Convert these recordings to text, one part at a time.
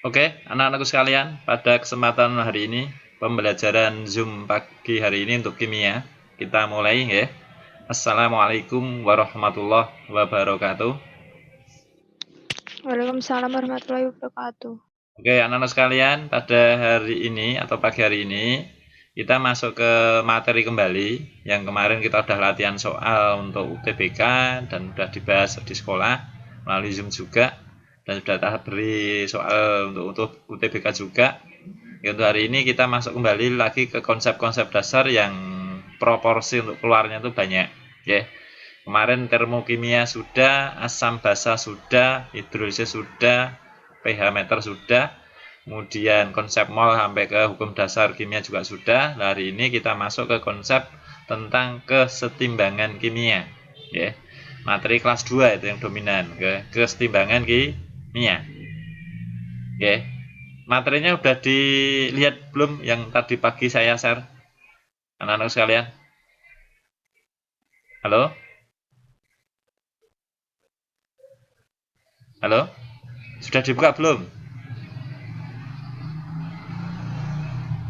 Oke, anak-anakku sekalian, pada kesempatan hari ini, pembelajaran Zoom pagi hari ini untuk kimia, kita mulai ya. Assalamualaikum warahmatullahi wabarakatuh. Waalaikumsalam warahmatullahi wabarakatuh. Oke, anak-anak sekalian, pada hari ini atau pagi hari ini, kita masuk ke materi kembali. Yang kemarin kita sudah latihan soal untuk UTBK dan sudah dibahas di sekolah melalui Zoom juga. Dan sudah tahap beri soal untuk UTBK juga. Untuk hari ini kita masuk kembali lagi ke konsep-konsep dasar yang proporsi untuk keluarnya itu banyak ya. Kemarin termokimia sudah, asam basa sudah, hidrolisis sudah, pH meter sudah, kemudian konsep mol sampai ke hukum dasar kimia juga sudah. Nah, hari ini kita masuk ke konsep tentang kesetimbangan kimia ya. Materi kelas 2 itu yang dominan, kesetimbangan kimia. Oke. Materinya udah dilihat belum yang tadi pagi saya share? Anak-anak sekalian. Halo? Halo? Sudah dibuka belum?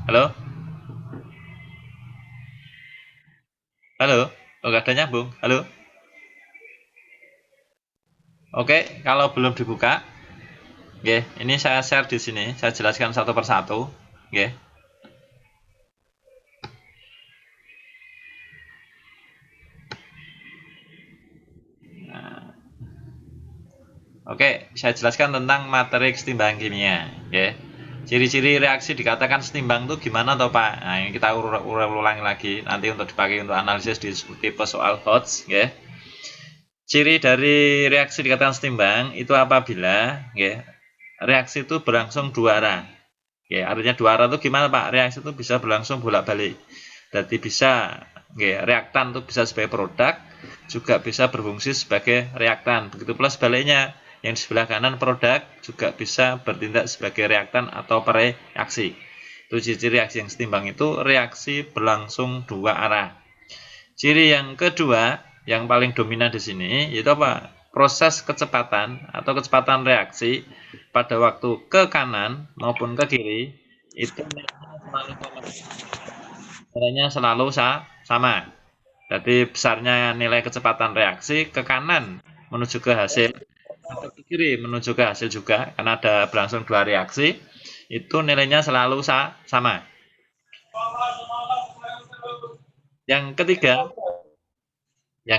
Halo? Halo? Oh, nggak ada nyambung. Halo? Oke, kalau belum dibuka, ini saya share di sini. Saya jelaskan satu persatu. Oke, saya jelaskan tentang materi kesetimbangan kimia. Ciri-ciri reaksi dikatakan setimbang itu gimana toh Pak? Nah, ini kita ulang lagi nanti untuk dipakai untuk analisis di tipe soal HOTS. Ciri dari reaksi dikatakan setimbang itu apabila reaksi itu berlangsung dua arah. Artinya dua arah itu gimana Pak? Reaksi itu bisa berlangsung bolak-balik. Jadi bisa reaktan itu bisa sebagai produk, juga bisa berfungsi sebagai reaktan. Begitu pula sebaliknya, yang di sebelah kanan produk juga bisa bertindak sebagai reaktan atau pereaksi. Itu ciri reaksi yang setimbang itu reaksi berlangsung dua arah. Ciri yang kedua yang paling dominan di sini yaitu apa? Proses kecepatan atau kecepatan reaksi pada waktu ke kanan maupun ke kiri itu nilainya selalu sama. Jadi besarnya nilai kecepatan reaksi ke kanan menuju ke hasil atau ke kiri menuju ke hasil juga karena ada berlangsung dua reaksi itu nilainya selalu sama. Yang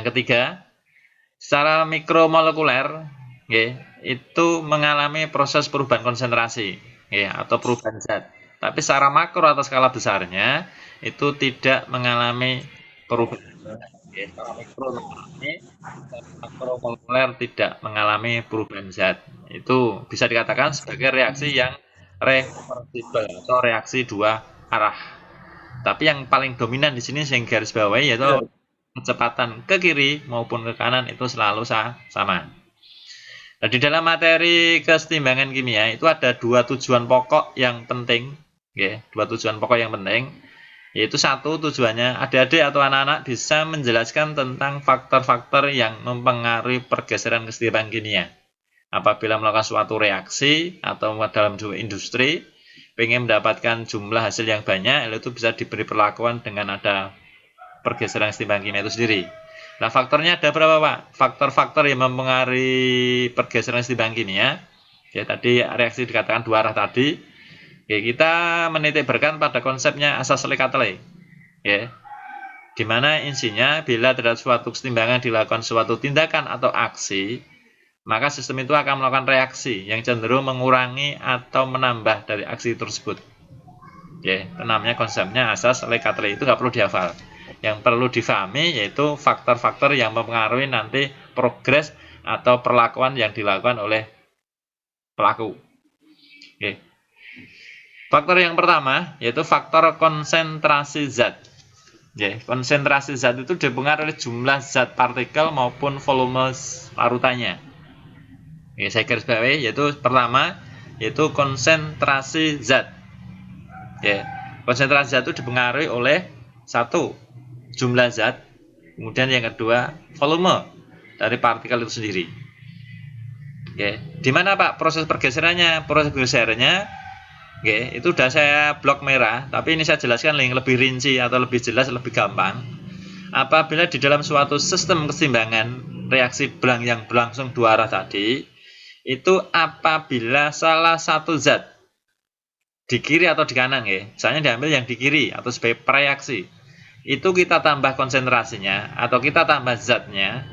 ketiga, secara mikromolekuler itu mengalami proses perubahan konsentrasi atau perubahan zat. Tapi secara makro atau skala besarnya itu tidak mengalami perubahan. Secara mikro mengalami, secara makromolekuler tidak mengalami perubahan zat. Itu bisa dikatakan sebagai reaksi yang reversibel atau reaksi dua arah. Tapi yang paling dominan di sini yang garis bawahi yaitu kecepatan ke kiri maupun ke kanan itu selalu sama. Nah, di dalam materi kesetimbangan kimia itu ada dua tujuan pokok yang penting, yaitu satu tujuannya adik-adik atau anak-anak bisa menjelaskan tentang faktor-faktor yang mempengaruhi pergeseran kesetimbangan kimia. Apabila melakukan suatu reaksi atau dalam industri, ingin mendapatkan jumlah hasil yang banyak, itu bisa diberi perlakuan dengan ada pergeseran kesetimbangan kimia itu sendiri. Nah, faktornya ada berapa Pak? Faktor-faktor yang mempengaruhi pergeseran kesetimbangan kimia. Tadi reaksi dikatakan dua arah tadi. Kita menitik beratkan pada konsepnya asas Lekatele. Di mana insinya bila terhadap suatu kesetimbangan dilakukan suatu tindakan atau aksi, maka sistem itu akan melakukan reaksi yang cenderung mengurangi atau menambah dari aksi tersebut. Itu namanya konsepnya asas Lekatele, itu nggak perlu dihafal. Yang perlu difahami yaitu faktor-faktor yang mempengaruhi nanti progres atau perlakuan yang dilakukan oleh pelaku. Faktor yang pertama yaitu faktor konsentrasi zat. Konsentrasi zat itu dipengaruhi oleh jumlah zat partikel maupun volume larutannya. Saya garis bawahi yaitu pertama yaitu konsentrasi zat. Konsentrasi zat itu dipengaruhi oleh satu, jumlah zat, kemudian yang kedua volume dari partikel itu sendiri. Oke, di mana Pak proses pergeserannya? Proses pergeserannya, oke, itu udah saya blok merah, tapi ini saya jelaskan lebih rinci atau lebih jelas, lebih gampang. Apabila di dalam suatu sistem keseimbangan reaksi yang berlangsung dua arah tadi, itu apabila salah satu zat di kiri atau di kanan ya, misalnya diambil yang di kiri atau sebagai prereaksi, itu kita tambah konsentrasinya atau kita tambah zatnya,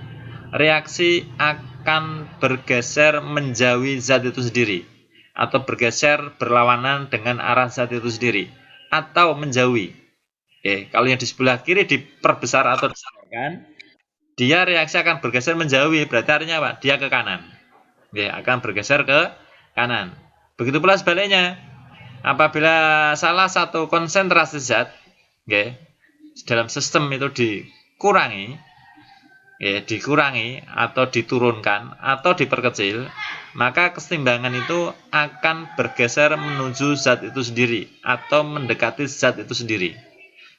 reaksi akan bergeser menjauhi zat itu sendiri atau bergeser berlawanan dengan arah zat itu sendiri atau menjauhi. Oke, kalau yang di sebelah kiri diperbesar atau disamakan, dia reaksi akan bergeser menjauhi, berarti artinya apa? Dia ke kanan. Oke, akan bergeser ke kanan. Begitu pula sebaliknya, apabila salah satu konsentrasi zat, oke, dalam sistem itu dikurangi atau diturunkan atau diperkecil, maka keseimbangan itu akan bergeser menuju zat itu sendiri atau mendekati zat itu sendiri.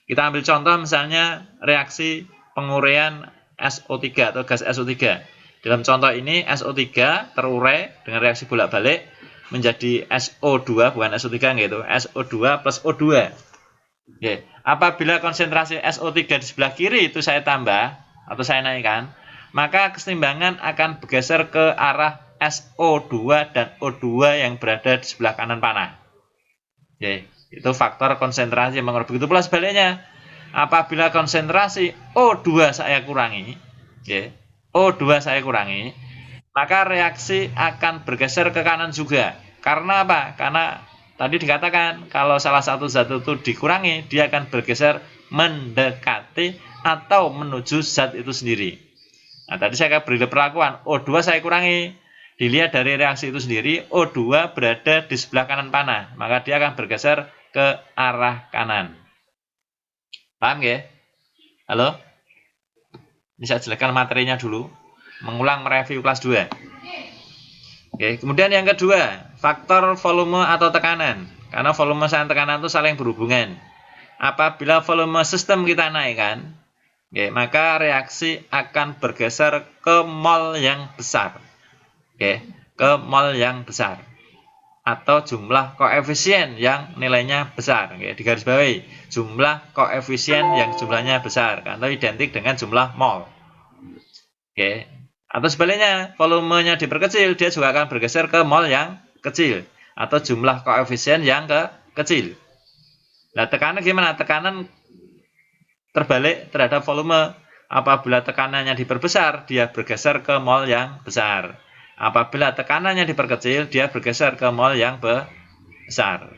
Kita ambil contoh misalnya reaksi penguraian SO3 atau gas SO3. Dalam contoh ini SO3 terurai dengan reaksi bolak-balik menjadi SO2, bukan SO3 gitu, SO2 plus O2. Oke. Apabila konsentrasi SO3 di sebelah kiri itu saya tambah atau saya naikkan, maka keseimbangan akan bergeser ke arah SO2 dan O2 yang berada di sebelah kanan panah. Oke. Itu faktor konsentrasi yang mengurangi. Begitu pula sebaliknya, apabila konsentrasi O2 saya kurangi, O2 saya kurangi, maka reaksi akan bergeser ke kanan juga. Karena apa? Karena tadi dikatakan kalau salah satu zat itu dikurangi, dia akan bergeser mendekati atau menuju zat itu sendiri. Nah, tadi saya akan beri perlakuan O2 saya kurangi. Dilihat dari reaksi itu sendiri, O2 berada di sebelah kanan panah, maka dia akan bergeser ke arah kanan. Paham ya? Halo? Ini saya jelaskan materinya dulu. Mengulang mereview kelas 2. Oke, kemudian yang kedua, faktor volume atau tekanan. Karena volume dan tekanan itu saling berhubungan. Apabila volume sistem kita naikkan, maka reaksi akan bergeser ke mol yang besar. Ke mol yang besar. Atau jumlah koefisien yang nilainya besar. Digarisbawahi, jumlah koefisien yang jumlahnya besar. Karena identik dengan jumlah mol. Atau sebaliknya, volumenya diperkecil, dia juga akan bergeser ke mol yang kecil. Atau jumlah koefisien yang kecil. Nah, tekanan gimana? Tekanan terbalik terhadap volume. Apabila tekanannya diperbesar, dia bergeser ke mol yang besar. Apabila tekanannya diperkecil, dia bergeser ke mol yang besar.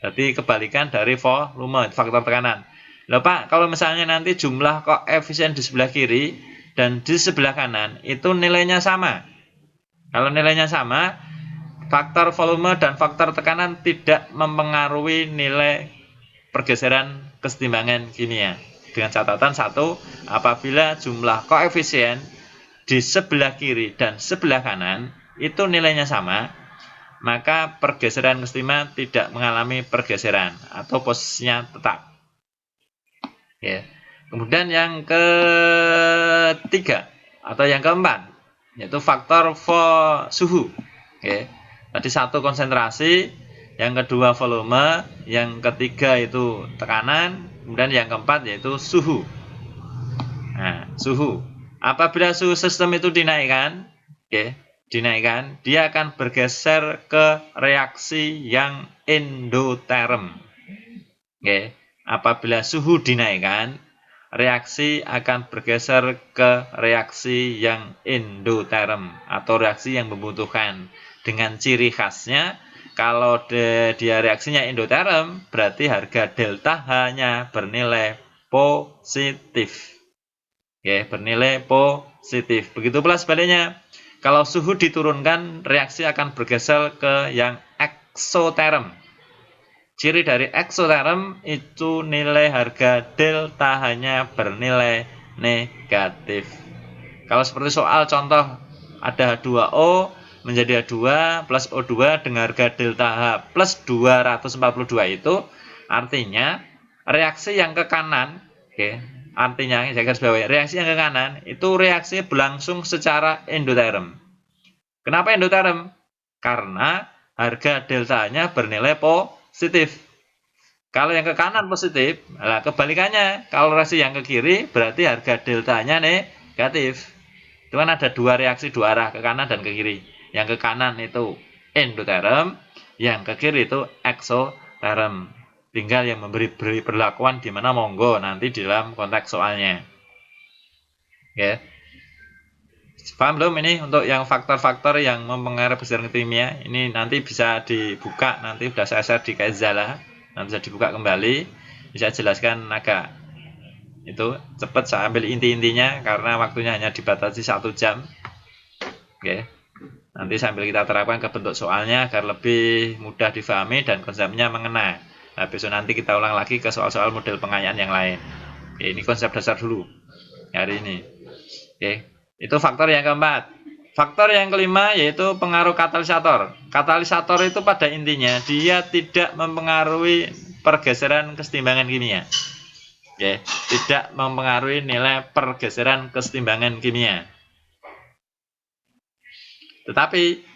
Jadi kebalikan dari volume, faktor tekanan. Loh Pak, kalau misalnya nanti jumlah koefisien di sebelah kiri dan di sebelah kanan itu nilainya sama. Kalau nilainya sama, faktor volume dan faktor tekanan tidak mempengaruhi nilai pergeseran keseimbangan kimia. Dengan catatan satu, apabila jumlah koefisien di sebelah kiri dan sebelah kanan itu nilainya sama, maka pergeseran keseimbangan tidak mengalami pergeseran atau posisinya tetap. Kemudian yang ketiga atau yang keempat, yaitu faktor suhu. Tadi satu konsentrasi, yang kedua volume, yang ketiga itu tekanan, kemudian yang keempat yaitu suhu. Nah, suhu. Apabila suhu sistem itu dinaikkan, dia akan bergeser ke reaksi yang endoterm. Apabila suhu dinaikkan, reaksi akan bergeser ke reaksi yang endoterm atau reaksi yang membutuhkan. Dengan ciri khasnya, kalau dia reaksinya endoterm, berarti harga delta H-nya bernilai positif. Bernilai positif. Begitu pula sebaliknya, kalau suhu diturunkan, reaksi akan bergeser ke yang eksoterm. Ciri dari eksoterm itu nilai harga delta H-nya bernilai negatif. Kalau seperti soal contoh ada H2O menjadi H2 plus O2 dengan harga delta H plus 242 itu artinya reaksi yang ke kanan, artinya saya garis bawahi, reaksi yang ke kanan itu reaksi berlangsung secara endoterm. Kenapa endoterm? Karena harga deltanya bernilai positif. Kalau yang ke kanan positif, nah kebalikannya. Kalau reaksi yang ke kiri, berarti harga deltanya negatif. Itu kan ada dua reaksi dua arah, ke kanan dan ke kiri. Yang ke kanan itu endoterm, yang ke kiri itu exoterm. Tinggal yang memberi perlakuan di mana monggo nanti di dalam konteks soalnya. Oke. Paham belum ini untuk yang faktor-faktor yang mempengaruhi persediaan kimia? Ini nanti bisa dibuka, nanti sudah saya share di Kaizala. Nanti bisa dibuka kembali, bisa jelaskan agak itu cepat, saya ambil inti-intinya karena waktunya hanya dibatasi 1 jam. Oke, nanti sambil kita terapkan ke bentuk soalnya agar lebih mudah difahami dan konsepnya mengena. Nah, besok nanti kita ulang lagi ke soal-soal model pengayaan yang lain. Oke, ini konsep dasar dulu hari ini. Oke, itu faktor yang keempat. Faktor yang kelima yaitu pengaruh katalisator. Katalisator itu pada intinya dia tidak mempengaruhi pergeseran kesetimbangan kimia. Oke, tidak mempengaruhi nilai pergeseran kesetimbangan kimia. Tetapi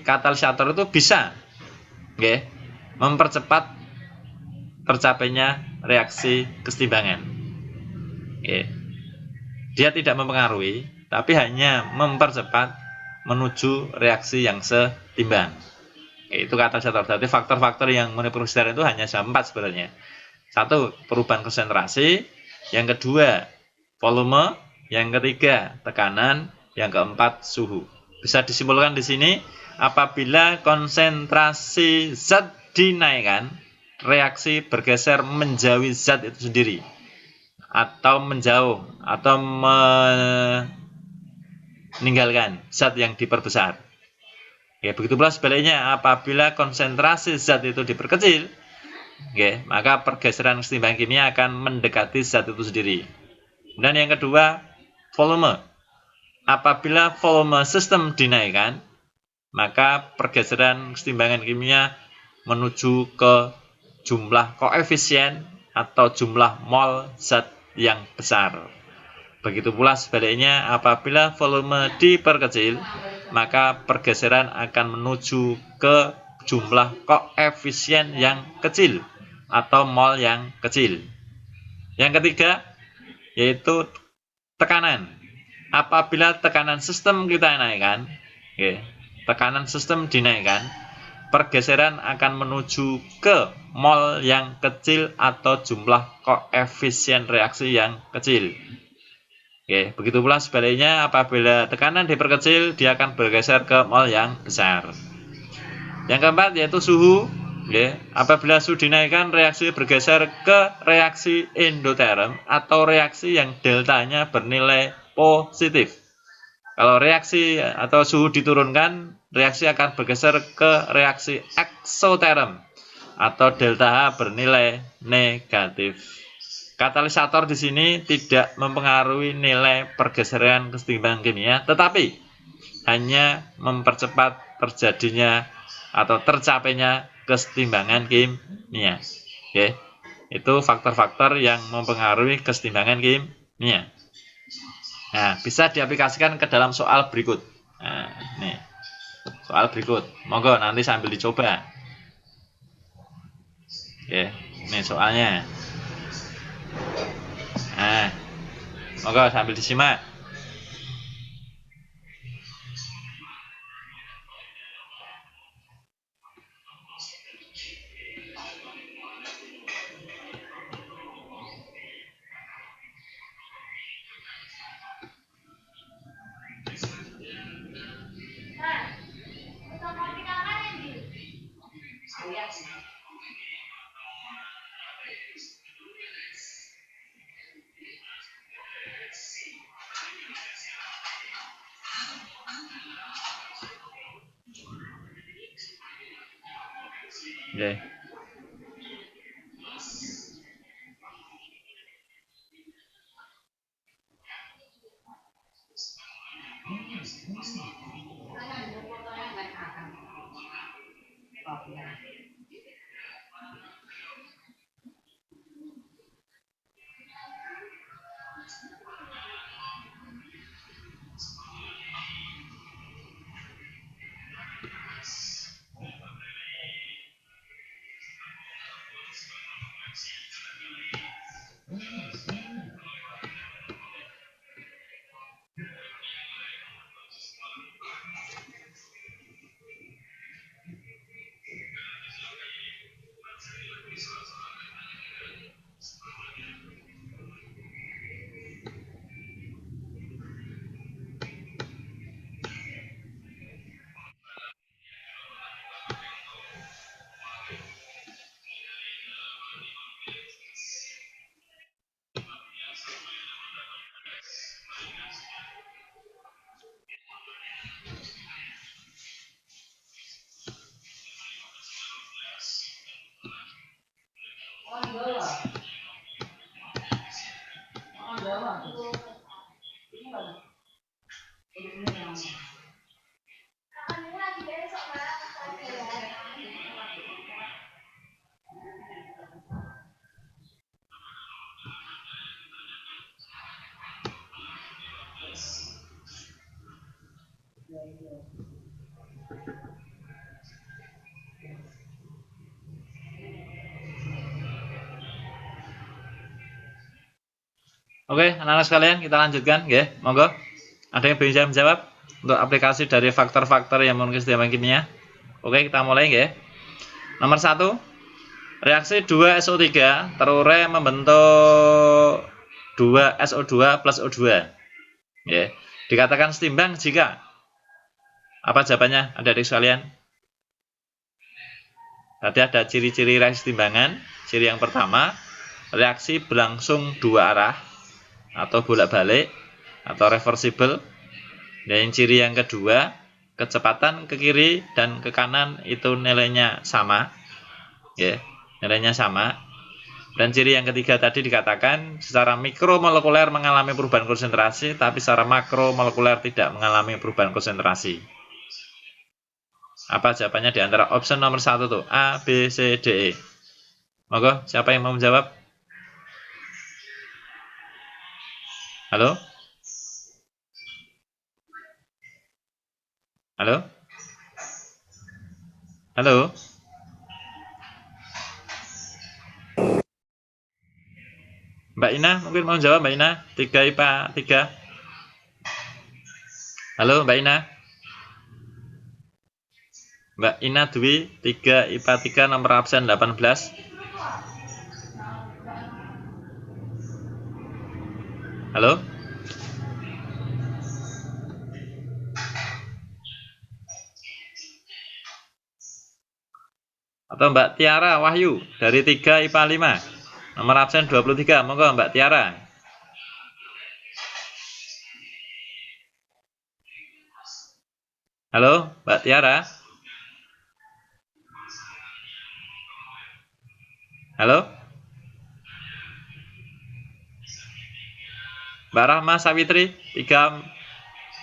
katalisator itu bisa mempercepat tercapainya reaksi kesetimbangan. Dia tidak mempengaruhi, tapi hanya mempercepat menuju reaksi yang setimbang. Itu katalisator. Berarti faktor-faktor yang menimbulkan persediaan itu hanya 4 sebenarnya. 1, perubahan konsentrasi. Yang kedua, volume. Yang ketiga, tekanan. Yang keempat, suhu. Bisa disimpulkan di sini, apabila konsentrasi zat dinaikkan, reaksi bergeser menjauhi zat itu sendiri. Atau menjauh, atau meninggalkan zat yang diperbesar. Ya, begitu pula sebaliknya, apabila konsentrasi zat itu diperkecil, maka pergeseran kesetimbangan kimia akan mendekati zat itu sendiri. Dan yang kedua, volume. Apabila volume sistem dinaikkan, maka pergeseran kesetimbangan kimia menuju ke jumlah koefisien atau jumlah mol zat yang besar. Begitu pula sebaliknya, apabila volume diperkecil, maka pergeseran akan menuju ke jumlah koefisien yang kecil atau mol yang kecil. Yang ketiga, yaitu tekanan. Apabila tekanan sistem kita naikkan, tekanan sistem dinaikkan, pergeseran akan menuju ke mol yang kecil atau jumlah koefisien reaksi yang kecil. Begitu pula sebaliknya, apabila tekanan diperkecil, dia akan bergeser ke mol yang besar. Yang keempat yaitu suhu. Apabila suhu dinaikkan, reaksi bergeser ke reaksi endoterm atau reaksi yang deltanya bernilai positif. Kalau reaksi atau suhu diturunkan, reaksi akan bergeser ke reaksi exoterm atau delta H bernilai negatif. Katalisator di sini tidak mempengaruhi nilai pergeseran kesetimbangan kimia, tetapi hanya mempercepat terjadinya atau tercapainya kesetimbangan kimia. Itu faktor-faktor yang mempengaruhi kesetimbangan kimia. Nah, bisa diaplikasikan ke dalam soal berikut. Nah, nih. Soal berikut. Monggo nanti sambil dicoba. Ini soalnya. Nah, monggo sambil disimak. Oke, anak-anak sekalian, kita lanjutkan, ya. Monggo. Ada yang bisa menjawab untuk aplikasi dari faktor-faktor yang memiliki kesetimbangan kimia? Oke, kita mulai, ya. Nomor 1, reaksi 2SO3 terurai membentuk 2SO2 plus O2. Ya. Dikatakan setimbang jika apa jawabannya, adik-adik sekalian? Berarti ada ciri-ciri reaksi timbangan. Ciri yang pertama, reaksi berlangsung dua arah atau bolak-balik atau reversible. Dan ciri yang kedua, kecepatan ke kiri dan ke kanan itu nilainya sama. Ya, nilainya sama. Dan ciri yang ketiga tadi dikatakan secara mikromolekuler mengalami perubahan konsentrasi, tapi secara makromolekuler tidak mengalami perubahan konsentrasi. Apa jawabannya di antara option nomor 1 tuh? A, B, C, D, E. Monggo, siapa yang mau menjawab? Halo? Halo? Halo? Mbak Ina, mungkin mau jawab Mbak Ina? 3 IPA 3. Halo Mbak Ina? Mbak Ina Dwi, 3 IPA 3 nomor absen 18. Halo? Atau Mbak Tiara Wahyu dari 3 IPA 5 nomor absen 23. Monggo Mbak Tiara. Halo Mbak Tiara? Halo? Mbak Rahma Sawitri, 3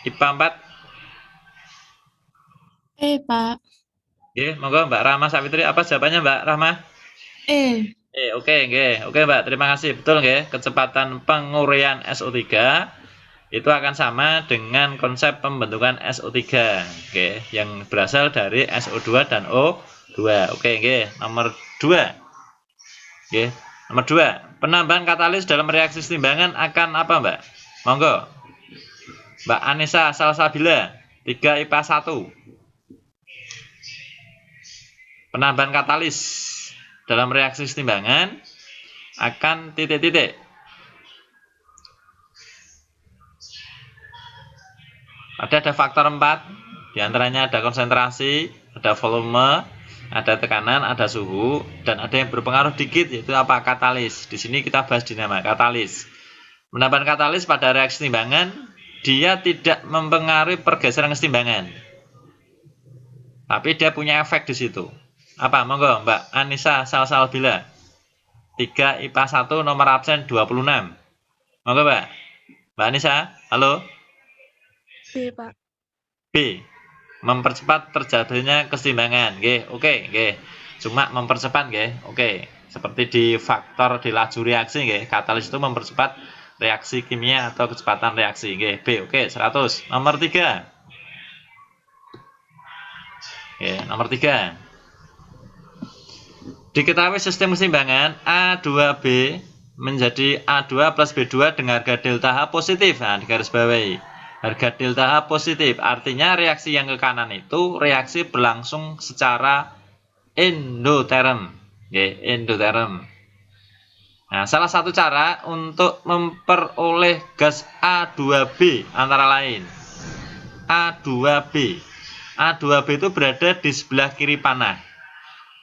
IPA 4. Pak. Oke, monggo Mbak Rahma Sawitri, apa jawabannya Mbak Rahma? Oke, oke Mbak, terima kasih. Betul nggih, kecepatan penguraian SO3 itu akan sama dengan konsep pembentukan SO3, oke, yang berasal dari SO2 dan O2. Oke, nggih. Nomor 2. Oke, nomor 2. Penambahan katalis dalam reaksi setimbangan akan apa, Mbak? Monggo. Mbak Anissa Salsabila, 3 IPA 1. Penambahan katalis dalam reaksi setimbangan akan titik-titik. Ada faktor 4, diantaranya ada konsentrasi, ada volume, ada tekanan, ada suhu, dan ada yang berpengaruh dikit, yaitu apa? Katalis. Di sini kita bahas dinama katalis. Penambahan katalis pada reaksi timbangan, dia tidak mempengaruhi pergeseran kesetimbangan, tapi dia punya efek di situ. Apa? Monggo Mbak Anissa Salsabila, 3 IPA 1 nomor absen 26. Monggo Mbak. Mbak Anissa, halo. B, Pak. B, mempercepat terjadinya kesetimbangan. Nggih, oke, nggih. Cuma mempercepat nggih. Oke. Seperti di faktor di laju reaksi nggih, katalis itu mempercepat reaksi kimia atau kecepatan reaksi nggih. B, oke, 100. Nomor 3. Oke, nomor 3. Diketahui sistem kesetimbangan A2B menjadi A2 plus B2 dengan harga delta H positif. Nah, digarisbawahi. Harga delta H positif, artinya reaksi yang ke kanan itu reaksi berlangsung secara endoterm. Oke, endoterm. Nah, salah satu cara untuk memperoleh gas A2B antara lain A2B. A2B itu berada di sebelah kiri panah.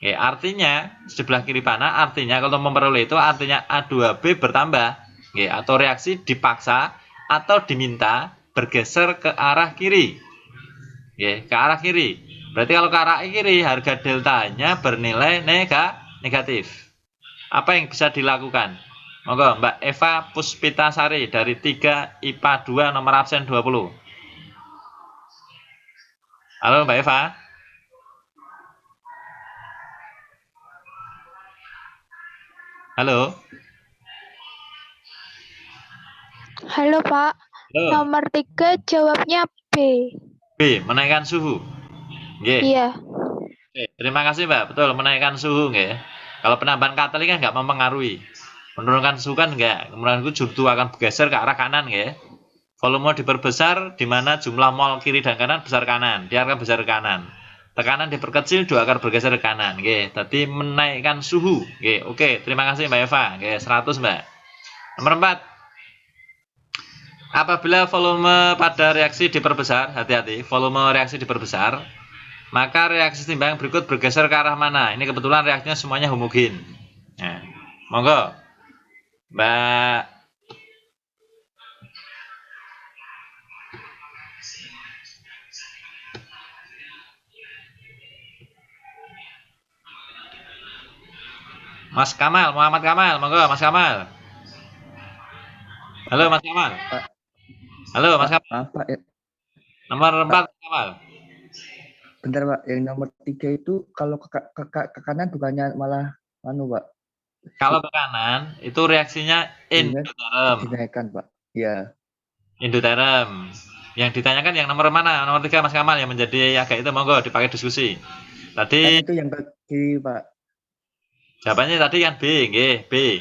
Oke, artinya sebelah kiri panah, artinya kalau memperoleh itu artinya A2B bertambah. Oke, atau reaksi dipaksa atau diminta bergeser ke arah kiri. Oke, ke arah kiri. Berarti kalau ke arah kiri, harga deltanya bernilai negatif. Apa yang bisa dilakukan? Monggo Mbak Eva Puspitasari dari 3 IPA 2 nomor absen 20. Halo Mbak Eva. Halo. Halo, Pak. Halo. Nomor 3 jawabnya B. B. Menaikkan suhu. Nggih. Iya. Oke, terima kasih Mbak. Betul, menaikkan suhu nggih. Kalau penambahan katelik kan nggak mempengaruhi. Menurunkan suhu kan nggak. Kemudian itu jutu akan bergeser ke arah kanan nggih. Volume diperbesar di mana jumlah mol kiri dan kanan besar kanan. Dia akan besar ke kanan. Tekanan diperkecil, dia akan bergeser ke kanan. Nggih. Tadi menaikkan suhu. Nggih. Oke, terima kasih Mbak Eva. Nggih, 100 Mbak. Nomor 4. Apabila volume pada reaksi diperbesar, hati-hati, volume reaksi diperbesar, maka reaksi timbang berikut bergeser ke arah mana? Ini kebetulan reaksinya semuanya homogen. Nah, monggo, Mbak. Mas Kamal, Muhammad Kamal, monggo, Mas Kamal. Halo, Mas Kamal. Pak, Halo, Mas Kamal. maaf Pak, Nomor 4, Mas Kamal. bentar Pak, yang nomor 3 itu kalau ke kanan bukannya malah Pak? Kalau ke kanan, itu reaksinya endoterm. Dinaikkan Pak. Ya. Endoterm. Yang ditanyakan yang nomor mana? Nomor 3, Mas Kamal, yang menjadi agak itu, monggo dipakai diskusi. Tadi Kan itu yang ke kiri Pak. jawabannya tadi kan B, nggih, B.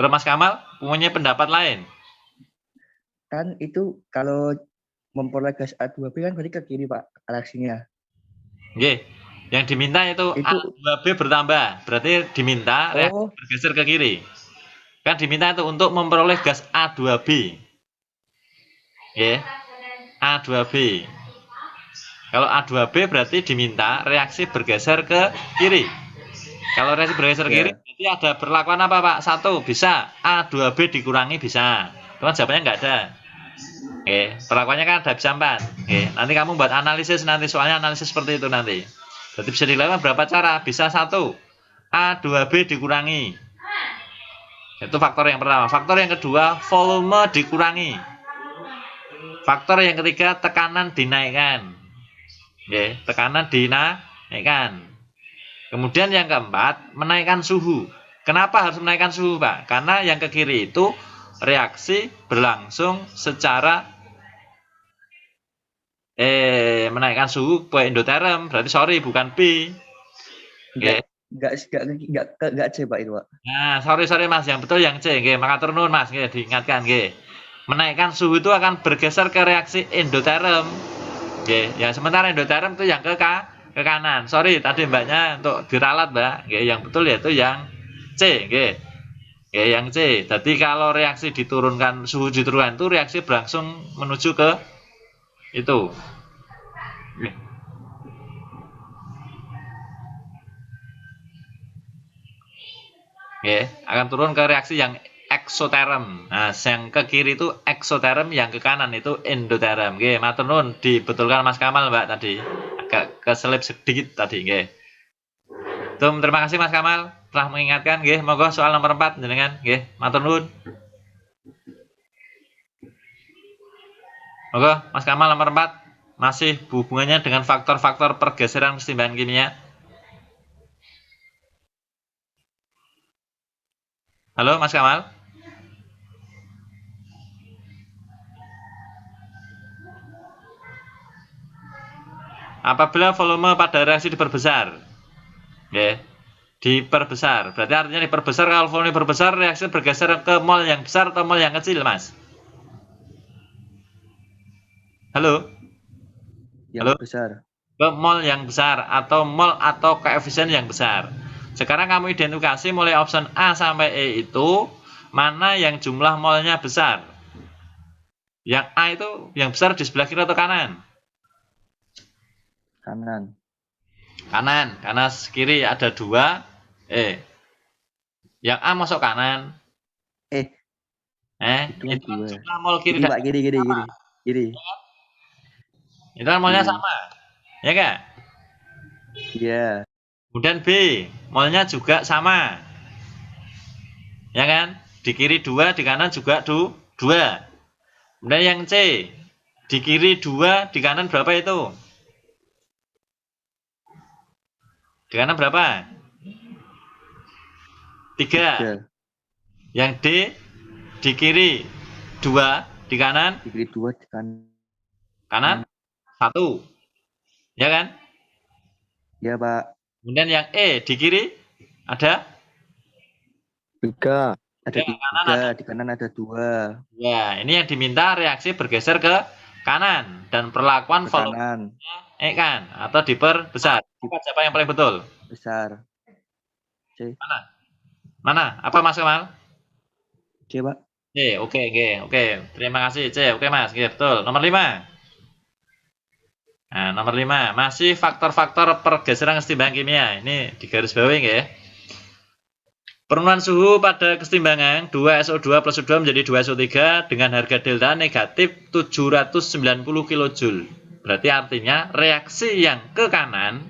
Terus Mas Kamal punya pendapat lain. Kan itu kalau memperoleh gas A2B kan berarti ke kiri Pak reaksinya. Nggih. Yang diminta itu A2B bertambah. Berarti diminta reaksi bergeser ke kiri. Kan diminta itu untuk memperoleh gas A2B. Nggih. A2B. Kalau A2B berarti diminta reaksi bergeser ke kiri. Kalau reaksi bergeser ke kiri berarti ada perlakuan apa Pak? 1, bisa A2B dikurangi bisa. Cuman jawabannya nggak ada. Oke, perlakuannya kan ada bisa 4. Oke, nanti kamu buat analisis nanti soalnya analisis seperti itu nanti. Berarti bisa dilakukan berapa cara? Bisa 1, A2B dikurangi. Itu faktor yang pertama. Faktor yang kedua, volume dikurangi. Faktor yang ketiga, tekanan dinaikkan. Oke, tekanan dinaikkan. Kemudian yang keempat, menaikkan suhu. Kenapa harus menaikkan suhu, Pak? Karena yang ke kiri itu reaksi berlangsung secara menaikkan suhu ke endoterm, berarti sorry bukan B. Enggak C Pak itu Pak. Nah, sorry Mas, yang betul yang C, nggih. Maka turun Mas, nggih, diingatkan nggih. Menaikkan suhu itu akan bergeser ke reaksi endoterm. Nggih, ya sementara endoterm itu yang ke kanan. Sorry tadi Mbaknya untuk diralat, Mbak. Nggih, yang betul yaitu yang C, nggih. Nggih, yang C. Jadi kalau reaksi diturunkan, suhu diturunkan itu reaksi berlangsung menuju ke itu. Nggih, akan turun ke reaksi yang eksoterm. Nah, yang ke kiri itu eksoterm, yang ke kanan itu endoterm. Nggih, matur nuwun dibetulkan Mas Kamal, Mbak tadi. Agak keselip sedikit tadi, nggih. Terima kasih Mas Kamal telah mengingatkan, nggih. Monggo soal nomor 4 jenengan, nggih. Matur nuwun. Monggo Mas Kamal nomor 4 masih hubungannya dengan faktor-faktor pergeseran keseimbangan kimia. Halo Mas Kamal. Apabila volume pada reaksi diperbesar, ya, diperbesar. Berarti artinya diperbesar, kalau volume diperbesar, reaksi bergeser ke mol yang besar atau mol yang kecil, Mas? Halo? Yang besar. Ke mol yang besar atau mol atau koefisien yang besar. Sekarang kamu identifikasi mulai option A sampai E itu mana yang jumlah molnya besar. Yang A itu yang besar di sebelah kiri atau kanan? Kanan. Kanan, karena kiri ada 2. Yang A masuk kanan. Itu jumlah mol kiri dan kiri. Itu kan molnya sama. Ya enggak? Iya. Kemudian B, molnya juga sama. Ya kan? Di kiri 2, di kanan juga 2. Kemudian yang C, di kiri 2, di kanan berapa itu? Di kanan berapa? 3. Yang D, di kiri 2, di kanan? Di kiri 2, di kanan. Kanan? 1. Ya kan? Ya, Pak. Kemudian yang E di kiri ada 3. Ada ya, kanan 3, ada di kanan ada 2. ya. Ini yang diminta reaksi bergeser ke kanan dan perlakuan Ke volume kanan. E kan atau diperbesar. Siapa yang paling betul? Besar. C. Mana? Mana? Apa Mas Kemal? C, Pak. C. Oke. Terima kasih C. Oke Mas, oke, betul. Nomor 5. Nah, nomor 5 masih faktor-faktor pergeseran kesetimbangan kimia. Ini di garis bawahi ya. Penurunan suhu pada kesetimbangan 2SO2 plus O2 menjadi 2SO3 dengan harga delta negatif 790 kJ. Berarti artinya reaksi yang ke kanan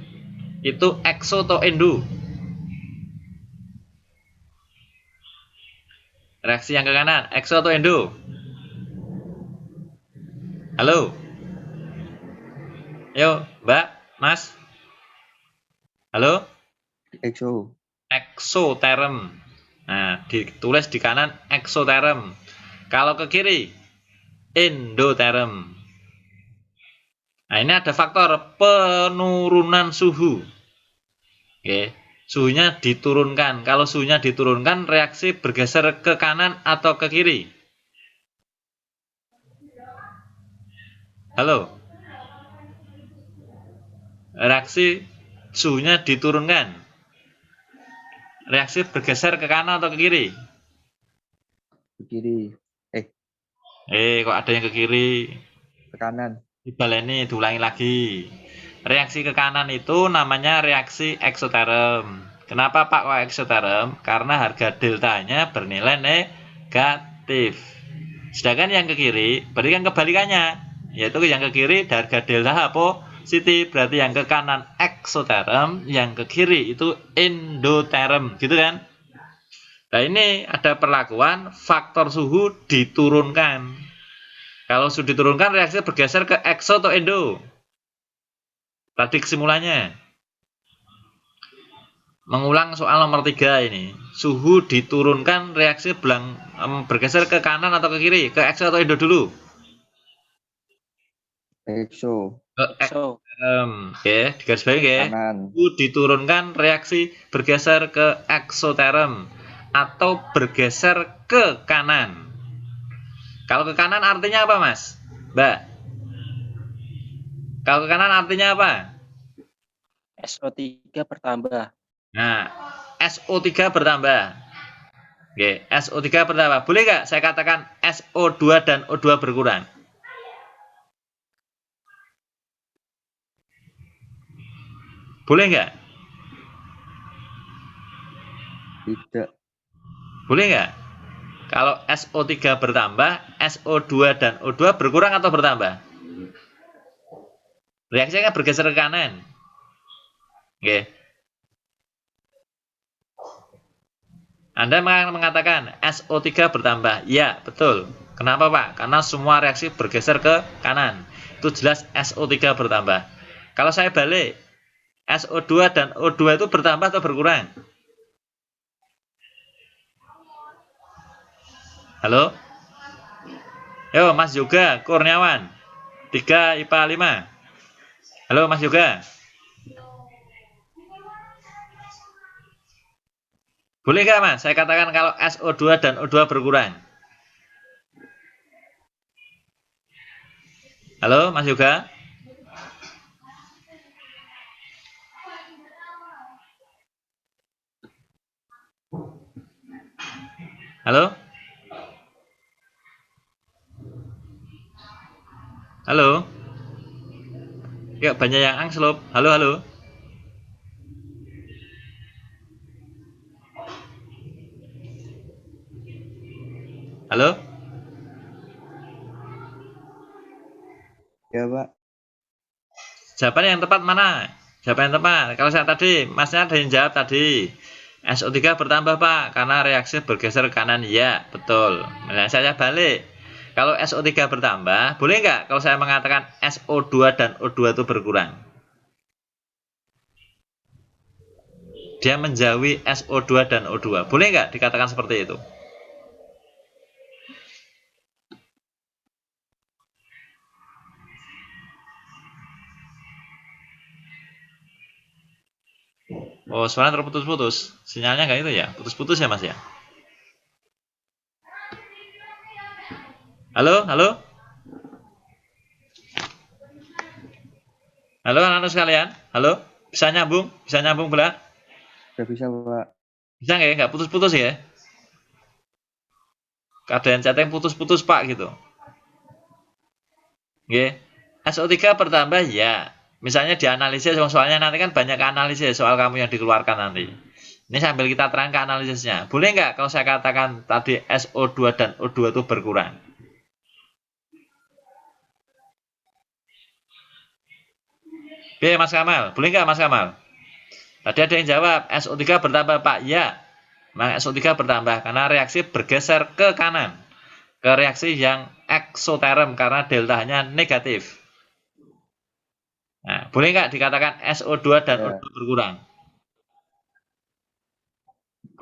itu ekso atau endo. Reaksi yang ke kanan, ekso atau endo? Halo? Yo, Mbak, Mas? Halo? EXO. Eksoterm. Nah, ditulis di kanan eksoterm. Kalau ke kiri, endoterm. Nah, ini ada faktor penurunan suhu. Oke, suhunya diturunkan. Kalau suhunya diturunkan, reaksi bergeser ke kanan atau ke kiri? Halo? Reaksi suhunya diturunkan. Reaksi bergeser ke kanan atau ke kiri? Ke kiri. Kok ada yang ke kiri? Ke kanan. Dibaleni, diulangi lagi. Reaksi ke kanan itu namanya reaksi eksoterm. Kenapa Pak kok eksoterm? Karena harga deltanya bernilai negatif. Sedangkan yang ke kiri, berarti kan kebalikannya. Yaitu yang ke kiri harga delta positif. Berarti yang ke kanan eksoterm, yang ke kiri itu endoterm. Gitu kan? Nah ini ada perlakuan faktor suhu diturunkan. Kalau sudah diturunkan, reaksi bergeser ke ekso atau endo? Tadi kesimpulannya. Mengulang soal nomor 3 ini. Suhu diturunkan, reaksi bergeser ke kanan atau ke kiri? Ke ekso atau endo dulu? EXO. Ke ekso. Oke, di garis bawah ya. Kanan. Suhu diturunkan, reaksi bergeser ke eksoterm atau bergeser ke kanan. Kalau ke kanan artinya apa, Mas? Mbak? Kalau ke kanan artinya apa? SO3 bertambah. Nah, SO3 bertambah. Oke, SO3 bertambah. Boleh nggak saya katakan SO2 dan O2 berkurang? Boleh nggak? Tidak. Boleh nggak? Kalau SO3 bertambah, SO2 dan O2 berkurang atau bertambah? Reaksinya bergeser ke kanan. Oke. Anda mengatakan SO3 bertambah. Ya, betul. Kenapa, Pak? Karena semua reaksi bergeser ke kanan. Itu jelas SO3 bertambah. Kalau saya balik, SO2 dan O2 itu bertambah atau berkurang? Halo? Yo, Mas Yoga Kurniawan. 3 IPA 5. Halo, Mas Yoga. Boleh nggak, Mas? Saya katakan kalau SO2 dan O2 berkurang. Halo, Mas Yoga. Halo? Halo? Yuk, banyak yang angslop. Halo, halo. Halo? Ya, Pak. Jawaban yang tepat mana? Jawaban yang tepat. Kalau saya tadi, Masnya ada yang jawab tadi. SO3 bertambah, Pak, karena reaksi bergeser ke kanan. Ya, betul. Nah, saya balik. Kalau SO3 bertambah, boleh nggak kalau saya mengatakan SO2 dan O2 itu berkurang? Dia menjauhi SO2 dan O2. Boleh nggak dikatakan seperti itu? Oh, suara terputus-putus. Sinyalnya nggak itu ya? Putus-putus ya, Mas ya? Halo, halo? Halo anak-anak sekalian? Halo? Bisa nyambung? Bisa nyambung, Bela? Nggak bisa, Pak. Bisa nggak ya? Nggak putus-putus ya? Keadaan chatting putus-putus, Pak, gitu. Oke. SO3 bertambah ya. Misalnya dianalisis, soalnya nanti kan banyak analisis soal kamu yang dikeluarkan nanti. Ini sambil kita terangkan analisisnya. Boleh nggak kalau saya katakan tadi SO2 dan O2 itu berkurang? Oke, Mas Kamal. Boleh nggak, Mas Kamal? Tadi ada yang jawab, SO3 bertambah, Pak. Ya. Nah, SO3 bertambah karena reaksi bergeser ke kanan. Ke reaksi yang eksoterm karena deltanya negatif. Nah, boleh nggak dikatakan SO2 dan Ya. O2 berkurang?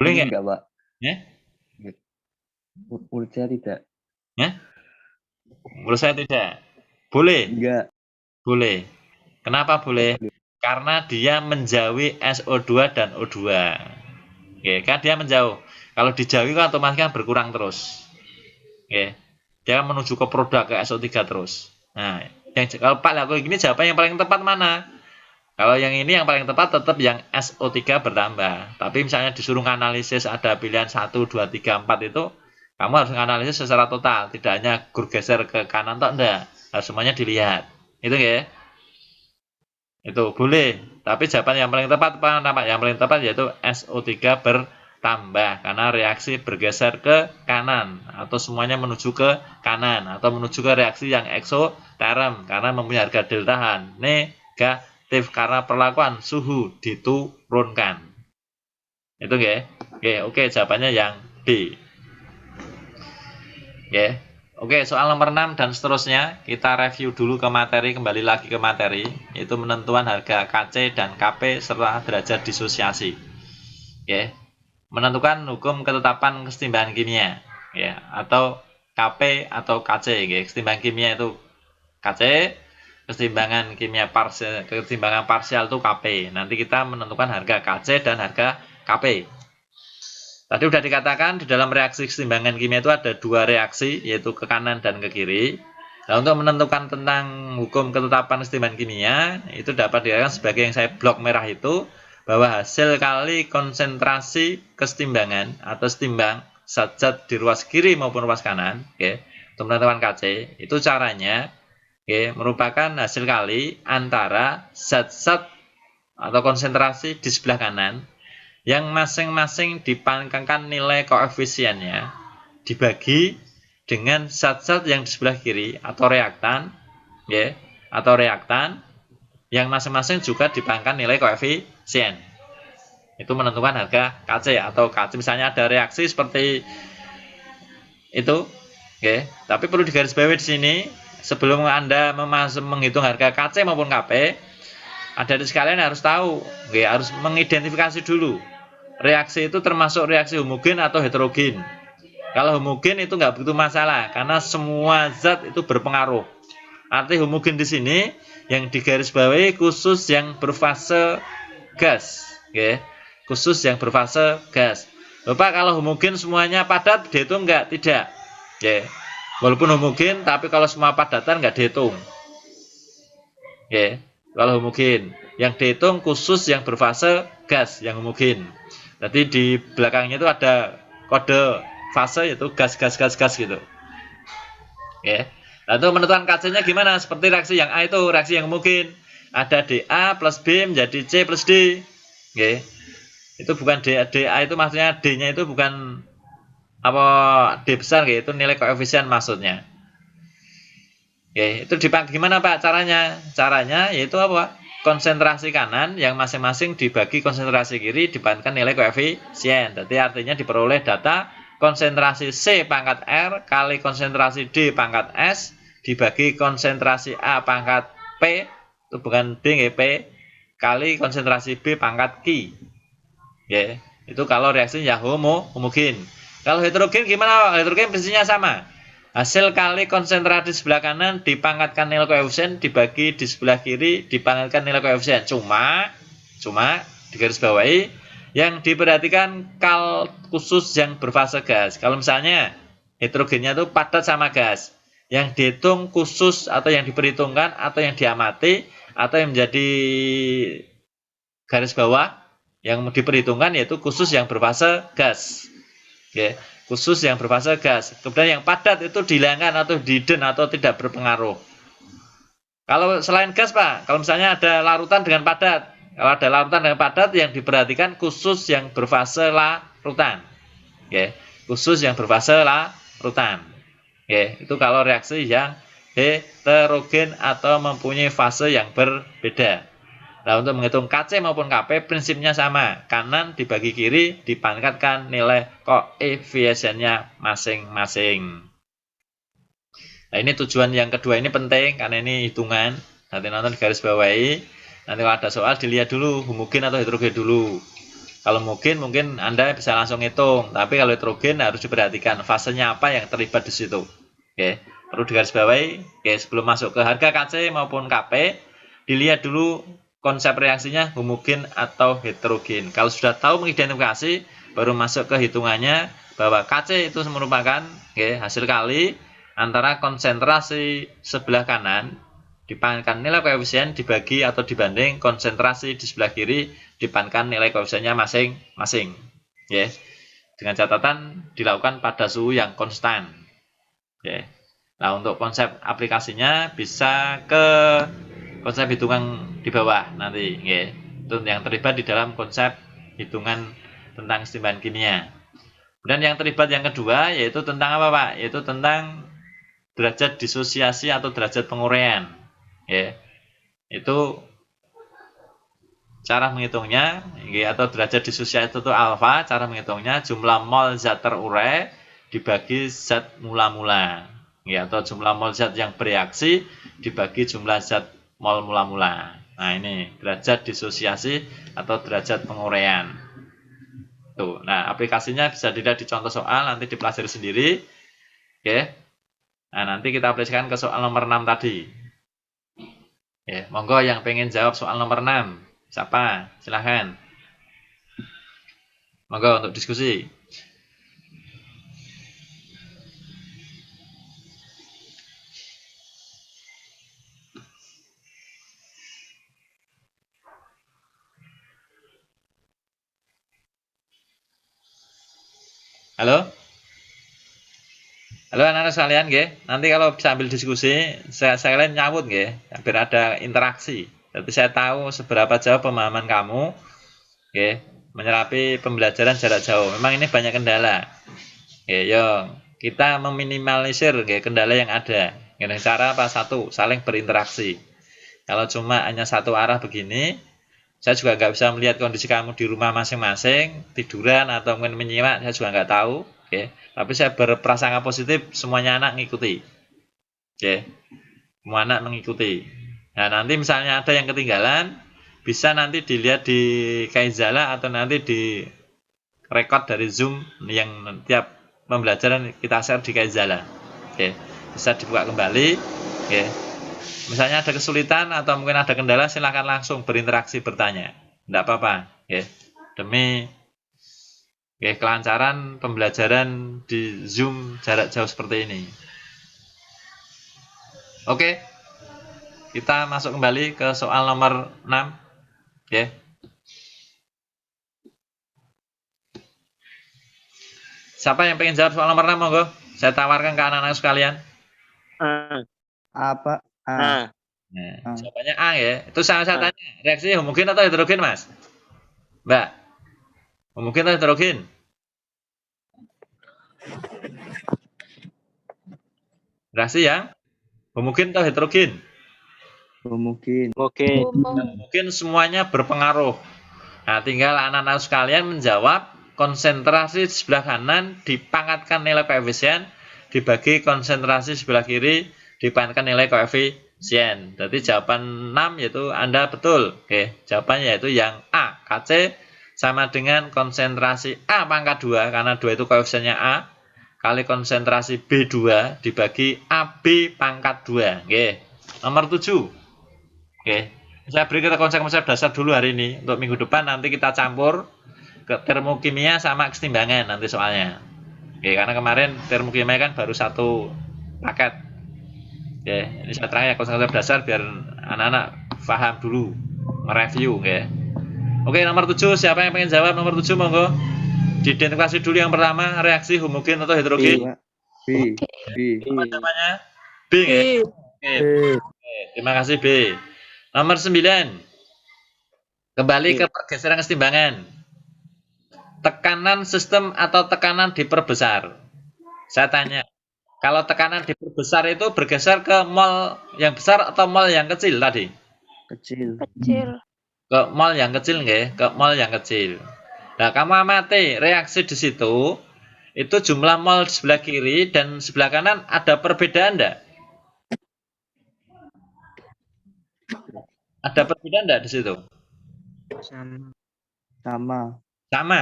Boleh Ini nggak? enggak, Pak. Ya? Menurut saya tidak. Ya? Menurut saya tidak. Boleh? Enggak. Boleh. Kenapa boleh? Karena dia menjauhi SO2 dan O2. Oke, kan dia menjauh. Kalau dijauhi kan otomatis kan berkurang terus. Oke. Dia menuju ke produk ke SO3 terus. Nah, kalau Pak laku gini jawaban yang paling tepat mana? Kalau yang ini yang paling tepat tetap yang SO3 bertambah. Tapi misalnya disuruh analisis ada pilihan 1, 2, 3, 4 itu, kamu harus analisis secara total. Tidak hanya geser ke kanan atau enggak. Harus semuanya dilihat. Itu ya. Itu boleh. Tapi jawaban yang paling tepat apa? Yang paling tepat yaitu SO3 bertambah. Karena reaksi bergeser ke kanan. Atau semuanya menuju ke kanan. Atau menuju ke reaksi yang eksoterm. Karena mempunyai harga deltahan negatif. Karena perlakuan suhu diturunkan. Itu ya. Oke, jawabannya yang D. Oke, soal nomor 6 dan seterusnya, kita review dulu ke materi, kembali lagi ke materi, yaitu menentuan harga KC dan KP serta derajat disosiasi. Menentukan hukum ketetapan kesetimbangan kimia, atau KP atau KC. Kesetimbangan kimia itu KC, kesetimbangan kimia parsial, kesetimbangan parsial itu KP. Nanti kita menentukan harga KC dan harga KP. Tadi sudah dikatakan di dalam reaksi kesetimbangan kimia itu ada dua reaksi, yaitu ke kanan dan ke kiri. Nah, untuk menentukan tentang hukum ketetapan kesetimbangan kimia, itu dapat dikatakan sebagai yang saya blok merah itu, bahwa hasil kali konsentrasi kesetimbangan atau setimbang zat-zat di ruas kiri maupun ruas kanan, untuk menentukan KC, itu caranya merupakan hasil kali antara zat-zat atau konsentrasi di sebelah kanan yang masing-masing dipangkangkan nilai koefisiennya dibagi dengan zat-zat yang di sebelah kiri atau reaktan, yang masing-masing juga dipangkangkan nilai koefisien. Itu menentukan harga KC atau KC. Misalnya ada reaksi seperti itu, tapi perlu digarisbawahi di sini sebelum Anda menghitung harga KC maupun KP. Adik-adik sekalian harus tahu, harus mengidentifikasi dulu. Reaksi itu termasuk reaksi homogen atau heterogen. Kalau homogen itu nggak begitu masalah, karena semua zat itu berpengaruh. Arti homogen di sini yang digarisbawahi khusus yang berfase gas, khusus yang berfase gas. Bapak kalau homogen semuanya padat dihitung nggak? Tidak. Walaupun homogen, tapi kalau semua padatan nggak dihitung. Kalau homogen, yang dihitung khusus yang berfase gas, yang homogen. Jadi di belakangnya itu ada kode fase, yaitu gas gitu. Nah, untuk menentukan KC-nya gimana? Seperti reaksi yang A itu, reaksi yang homogen. Ada DA plus B menjadi C plus D. Itu bukan DA itu maksudnya D-nya itu bukan apa D besar, itu nilai koefisien maksudnya. Itu gimana Pak caranya? Caranya yaitu apa? Konsentrasi kanan yang masing-masing dibagi konsentrasi kiri dibandingkan nilai koefisien. Jadi artinya diperoleh data konsentrasi C pangkat R kali konsentrasi D pangkat S dibagi konsentrasi A pangkat P, itu bukan D, P, kali konsentrasi B pangkat Q. Itu kalau reaksinya homogen. Kalau heterogen gimana? Heterogen prinsipnya sama. Hasil kali konsentrasi di sebelah kanan dipangkatkan nilai koefisien dibagi di sebelah kiri dipangkatkan nilai koefisien. Cuma digarisbawahi yang diperhatikan khusus yang berfase gas. Kalau misalnya heterogennya itu padat sama gas, yang dihitung khusus atau yang diperhitungkan atau yang diamati atau yang menjadi garis bawah yang diperhitungkan yaitu khusus yang berfase gas. Oke, khusus yang berfase gas. Kemudian yang padat itu dihilangkan atau hidden atau tidak berpengaruh. Kalau selain gas, Pak, kalau misalnya ada larutan dengan padat, kalau ada larutan dengan padat yang diperhatikan khusus yang berfase larutan. Oke, khusus yang berfase larutan. Oke, itu kalau reaksi yang heterogen atau mempunyai fase yang berbeda. Nah, untuk menghitung KC maupun KP prinsipnya sama. Kanan dibagi kiri dipangkatkan nilai koefisiennya masing-masing. Nah, ini tujuan yang kedua ini penting karena ini hitungan. Nanti nonton garis bawahi. Nanti kalau ada soal dilihat dulu homogen atau heterogen dulu. Kalau mungkin Anda bisa langsung hitung. Tapi kalau heterogen harus diperhatikan fasenya apa yang terlibat di situ. Oke, perlu digarisbawahi. Oke, sebelum masuk ke harga KC maupun KP, dilihat dulu konsep reaksinya homogen atau heterogen. Kalau sudah tahu mengidentifikasi, baru masuk ke hitungannya bahwa KC itu merupakan hasil kali antara konsentrasi sebelah kanan dipangkatkan nilai koefisien dibagi atau dibanding konsentrasi di sebelah kiri dipangkatkan nilai koefisiennya masing-masing. Dengan catatan dilakukan pada suhu yang konstan. Nah, untuk konsep aplikasinya bisa ke konsep hitungan di bawah nanti, itu yang terlibat di dalam konsep hitungan tentang keseimbangan kimia. Dan yang terlibat yang kedua yaitu tentang apa, Pak? Yaitu tentang derajat disosiasi atau derajat penguraian. Itu cara menghitungnya, atau derajat disosiasi itu alfa. Cara menghitungnya jumlah mol zat terurai dibagi zat mula-mula, atau jumlah mol zat yang bereaksi dibagi jumlah zat mol mula-mula. Nah, ini derajat disosiasi atau derajat penguraian. Tuh. Nah, aplikasinya bisa dilihat di contoh soal, nanti dipelajari sendiri. Nah, nanti kita aplikasikan ke soal nomor 6 tadi. Monggo yang pengen jawab soal nomor 6. Siapa? Silahkan. Monggo untuk diskusi. Halo? Halo anak-anak sekalian, nanti kalau bisa ambil diskusi, saya kalian nyawut, biar ada interaksi. Jadi saya tahu seberapa jauh pemahaman kamu, menyerapi pembelajaran jarak jauh. Memang ini banyak kendala. Kita meminimalisir kendala yang ada. Dengan cara apa? Satu, saling berinteraksi. Kalau cuma hanya satu arah begini, saya juga nggak bisa melihat kondisi kamu di rumah masing-masing, tiduran atau mungkin menyimak, saya juga nggak tahu. Tapi saya berprasangka positif, semuanya anak ngikuti. Semua anak mengikuti. Nah, nanti misalnya ada yang ketinggalan, bisa nanti dilihat di Kaizala atau nanti di record dari Zoom yang tiap pembelajaran kita share di Kaizala. Bisa dibuka kembali. Misalnya ada kesulitan atau mungkin ada kendala, silakan langsung berinteraksi bertanya. Tidak apa-apa. Demi kelancaran pembelajaran di Zoom jarak jauh seperti ini. Oke. Kita masuk kembali ke soal nomor 6. Siapa yang pengen jawab soal nomor 6, monggo? Saya tawarkan ke anak-anak sekalian. Apa? Nah, jawabannya A, Itu saya tanya, reaksi homogen atau heterogen, Mas? Mbak? Homogen atau heterogen? Reaksi yang homogen atau heterogen? Mungkin. Mungkin semuanya berpengaruh. Nah, tinggal anak-anak sekalian menjawab konsentrasi di sebelah kanan dipangkatkan nilai koefisien dibagi konsentrasi sebelah kiri dipangkatkan nilai koefisien. Jadi jawaban 6 yaitu Anda betul. Jawabannya yaitu yang A. KC sama dengan konsentrasi A pangkat 2 karena 2 itu koefisiennya A kali konsentrasi B2 dibagi AB pangkat 2. Nomor 7. Saya beri kita konsep-konsep dasar dulu hari ini. Untuk minggu depan nanti kita campur ke termokimia sama kesetimbangan nanti soalnya. Oke, karena kemarin termokimia kan baru satu paket. Oke, ini saya terangkan ya konsep-konsep dasar biar anak-anak paham dulu, mereview. Oke, nomor 7 siapa yang pengen jawab nomor 7 monggo. Diidentifikasi dulu yang pertama, reaksi homogen atau B, heterogen. Pak. B. B. Apa namanya? B, B. ya? Oke, terima kasih B. Nomor 9. Kembali ke pergeseran kesetimbangan. Tekanan sistem atau tekanan diperbesar. Saya tanya, kalau tekanan diperbesar itu bergeser ke mol yang besar atau mol yang kecil tadi? Kecil. Kecil. Ke mol yang kecil nggih, ke mol yang kecil. Nah, kamu amati reaksi di situ, itu jumlah mol di sebelah kiri dan sebelah kanan ada perbedaan enggak? Ada perbedaan enggak di situ? Sama. Sama. Sama.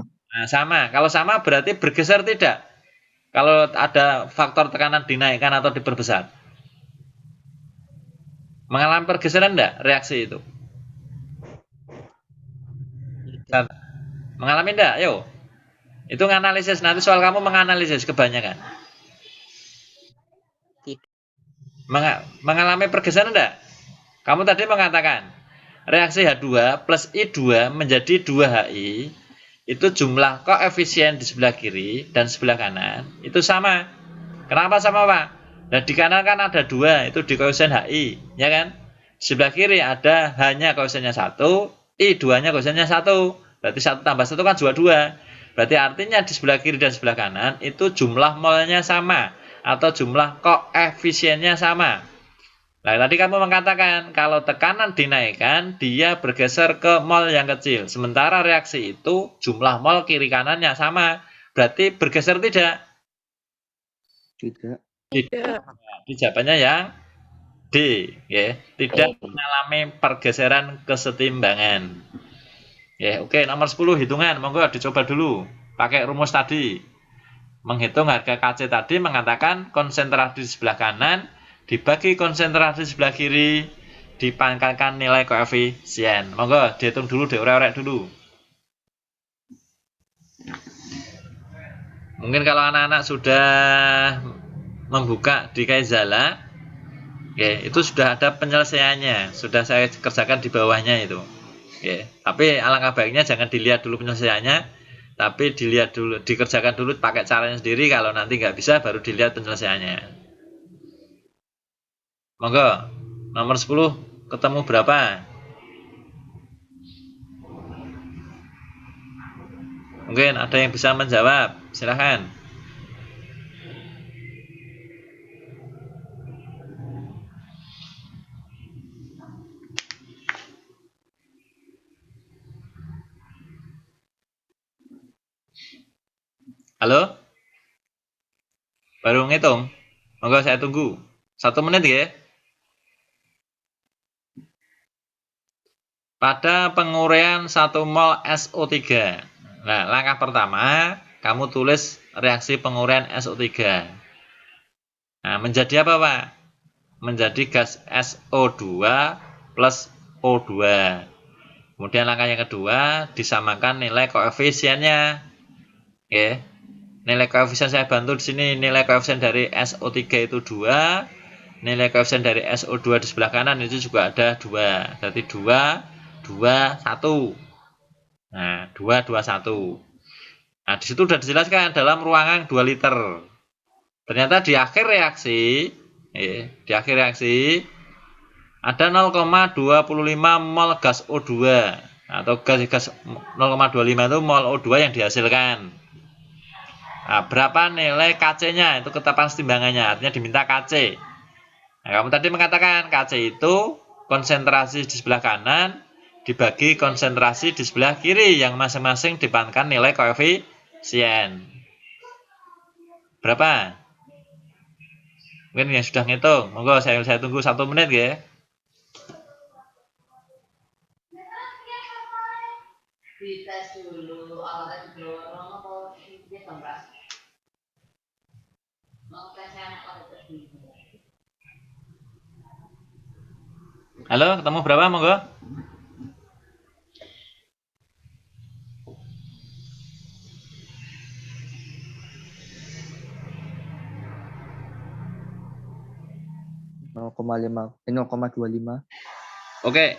Nah, sama. Kalau sama berarti bergeser tidak? Kalau ada faktor tekanan dinaikkan atau diperbesar. Mengalami pergeseran enggak reaksi itu? Tidak. Mengalami enggak? Ayo. Itu nganalisis. Nanti soal kamu menganalisis kebanyakan. Tidak. Mengalami pergeseran enggak? Kamu tadi mengatakan reaksi H2 plus I2 menjadi 2HI itu jumlah koefisien di sebelah kiri dan sebelah kanan itu sama. Kenapa sama Pak? Nah di kanan kan ada 2, itu di koefisien HI, ya kan? Di sebelah kiri ada hanya koefisiennya 1, I2-nya koefisiennya 1. Berarti 1 tambah 1 kan 2. Berarti artinya di sebelah kiri dan sebelah kanan itu jumlah molnya sama atau jumlah koefisiennya sama. Nah, tadi kamu mengatakan kalau tekanan dinaikkan, dia bergeser ke mol yang kecil. Sementara reaksi itu jumlah mol kiri kanannya sama. Berarti bergeser tidak? Tidak. Tidak. Di jawabannya yang D. Ya. Tidak mengalami pergeseran kesetimbangan. Ya, oke, nomor 10 hitungan. Monggo dicoba dulu. Pakai rumus tadi. Menghitung harga KC tadi mengatakan konsentrasi di sebelah kanan dibagi konsentrasi sebelah kiri dipangkatkan nilai koefisien. Monggo dihitung dulu, diorek-orek dulu. Mungkin kalau anak-anak sudah membuka di Kaizala, ya, itu sudah ada penyelesaiannya, sudah saya kerjakan di bawahnya itu. Ya, tapi alangkah baiknya jangan dilihat dulu penyelesaiannya, tapi dilihat dulu, dikerjakan dulu pakai caranya sendiri. Kalau nanti nggak bisa, baru dilihat penyelesaiannya. Monggo, nomor 10 ketemu berapa? Mungkin ada yang bisa menjawab, silahkan. Halo? Baru ngitung? Monggo saya tunggu. 1 menit ya. Pada penguraian 1 mol SO3. Nah, langkah pertama, kamu tulis reaksi penguraian SO3. Nah, menjadi apa, Pak? Menjadi gas SO2 plus O2. Kemudian langkah yang kedua, disamakan nilai koefisiennya. Oke. Nilai koefisien saya bantu di sini, nilai koefisien dari SO3 itu 2, nilai koefisien dari SO2 di sebelah kanan itu juga ada 2. Berarti 2, 2, 1. Nah, 2, 2, 1. Nah, di situ sudah dijelaskan dalam ruangan 2 liter. Ternyata di akhir reaksi, ada 0,25 mol gas O2 atau gas 0,25 itu mol O2 yang dihasilkan. Nah, berapa nilai KC-nya? Itu ketetapan timbangannya, artinya diminta KC. Nah, kamu tadi mengatakan KC itu konsentrasi di sebelah kanan dibagi konsentrasi di sebelah kiri yang masing-masing dipangkatkan nilai koefisien. Berapa? Mungkin yang sudah ngitung. Monggo saya tunggu 1 menit ya. Dites dulu alatnya didorong apa dia tembak mau tes anak ada Halo, ketemu berapa monggo? Nol koma 0,25. Oke,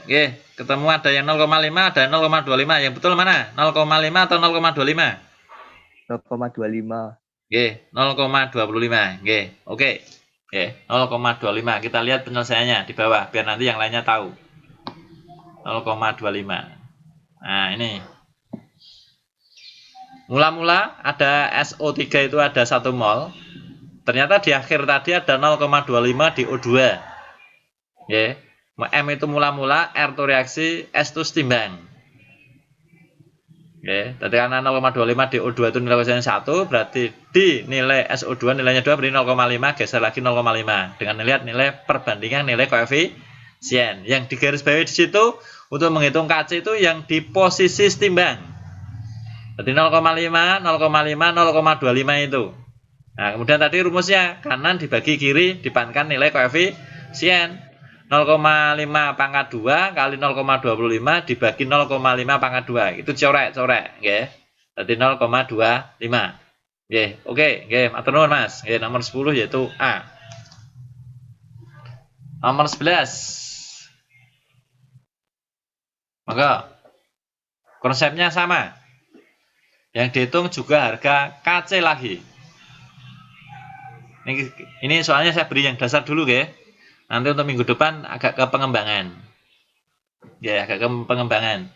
ketemu ada yang 0,5, ada 0,25. Yang betul mana? 0,5 atau 0,25? 0,25. 0,25. Oke. 0,25. Kita lihat penyelesaiannya di bawah biar nanti yang lainnya tahu. 0,25. Nah, ini. Mula-mula ada SO3 itu ada 1 mol. Ternyata di akhir tadi ada 0,25 di O2. M itu mula-mula, R itu reaksi, S itu setimbang. Tadi karena 0,25 di O2 itu nilai koefisiennya 1, berarti di nilai SO2 nilainya 2 berarti 0,5, geser lagi 0,5. Dengan melihat nilai perbandingan nilai koefisien. Yang digarisbawahi di situ untuk menghitung KC itu yang di posisi setimbang. Berarti 0,5, 0,5, 0,25 itu. Nah, kemudian tadi rumusnya kanan dibagi kiri dipankan nilai koefisien. 0,5 pangkat 2 kali 0,25 dibagi 0,5 pangkat 2. Itu corek-corek, nggih. Berarti 0,25. Oke, matur nuwun Mas. Nomor 10 yaitu A. Nomor 11. Maka konsepnya sama. Yang dihitung juga harga KC lagi. Ini soalnya saya beri yang dasar dulu, nggih. Nanti untuk minggu depan agak ke pengembangan. Agak ke pengembangan.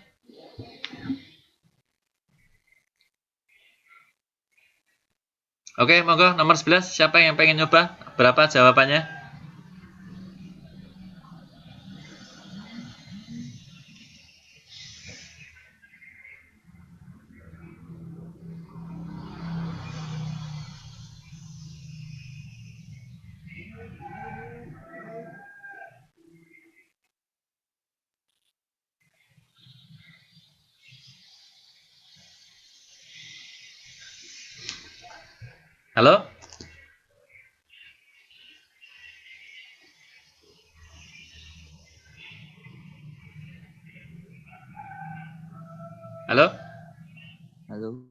Oke, monggo nomor 11. Siapa yang pengen nyoba? Berapa jawabannya? Halo? Halo? Halo.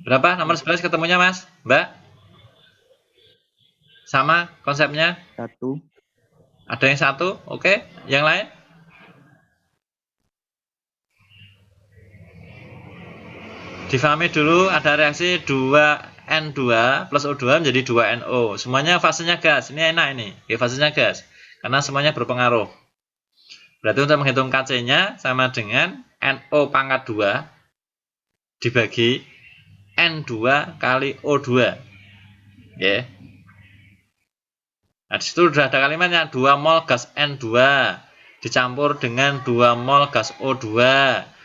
Berapa nomor 11 ketemunya Mas? Mbak? Sama konsepnya? 1. Ada yang 1? Oke. Yang lain? Difahami dulu ada reaksi 2N2 plus O2 menjadi 2NO. Semuanya fasenya gas. Ini enak ini. Fasenya gas. Karena semuanya berpengaruh. Berarti untuk menghitung KC-nya sama dengan NO pangkat 2 dibagi N2 kali O2. Nah, disitu sudah ada kalimatnya 2 mol gas N2 dicampur dengan 2 mol gas O2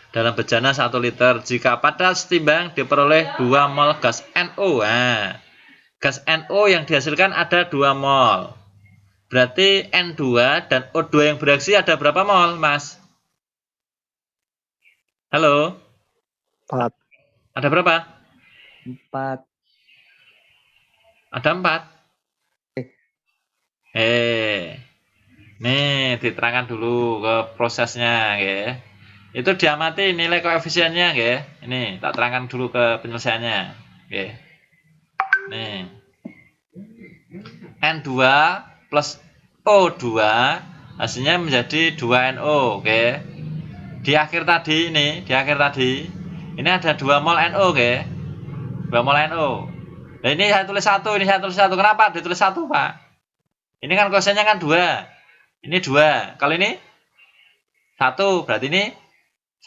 dalam bejana 1 liter. Jika pada setimbang diperoleh 2 mol gas NO. Nah, gas NO yang dihasilkan ada 2 mol. Berarti N2 dan O2 yang bereaksi ada berapa mol, Mas? Halo? 4. Ada berapa? 4. Ada 4. Nih diterangkan dulu ke prosesnya, ya. Itu diamati nilai koefisiennya, ya. Ini tak terangkan dulu ke penyelesaiannya, ya. Nih, N2 plus O2 hasilnya menjadi 2NO, oke. Di akhir tadi ini ada 2 mol NO, oke. 2 mol NO. Nah, ini saya tulis 1, ini saya tulis 1. Kenapa ditulis 1, Pak? Ini kan koefisiennya kan 2. Ini 2. Kalau ini 1, berarti ini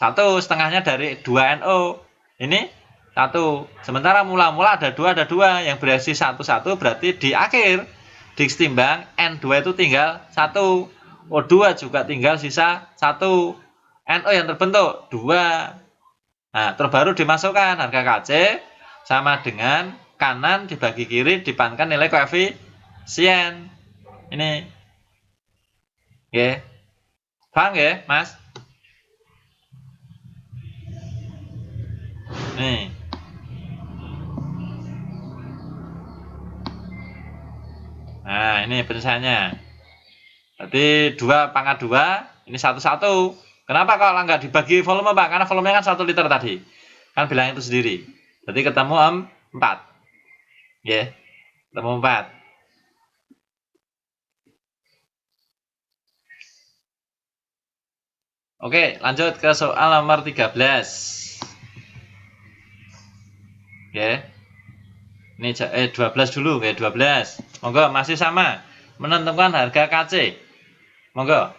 1 setengahnya dari 2NO. Ini 1. Sementara mula-mula ada 2, yang bereaksi 1, berarti di akhir ditimbang N2 itu tinggal 1. O2 juga tinggal sisa 1. NO yang terbentuk 2. Nah, terbaru dimasukkan harga KC sama dengan kanan dibagi kiri dipankan nilai koefisien. Ini. Paham ya, Mas? Nih. Nah, ini penyelesaiannya. Berarti 2 pangkat 2 Ini 1,1. Kenapa kalau nggak dibagi volume, Pak? Karena volumenya kan 1 liter tadi. Kan bilang itu sendiri. Jadi ketemu 4. Ya. Ketemu 4. Oke, lanjut ke soal nomor 13. Ya. Ini 12 dulu, ya 12. Monggo, masih sama. Menentukan harga KC. Monggo.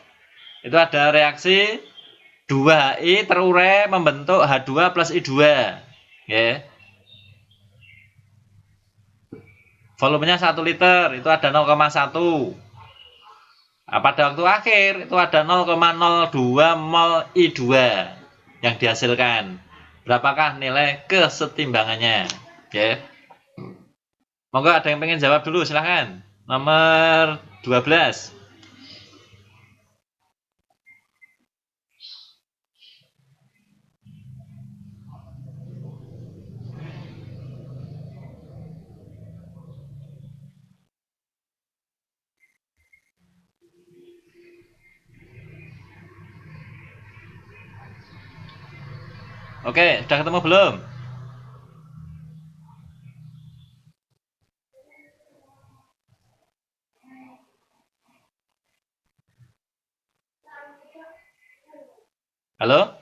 Itu ada reaksi 2HI terurai membentuk H2 plus I2. Ya. Volumenya 1 liter, itu ada 0,1. Nah, pada waktu akhir itu ada 0,02 mol I2 yang dihasilkan. Berapakah nilai kesetimbangannya? Ya. Monggo ada yang pengen jawab dulu, silahkan. Nomor 12. Oke, sudah ketemu belum? Halo?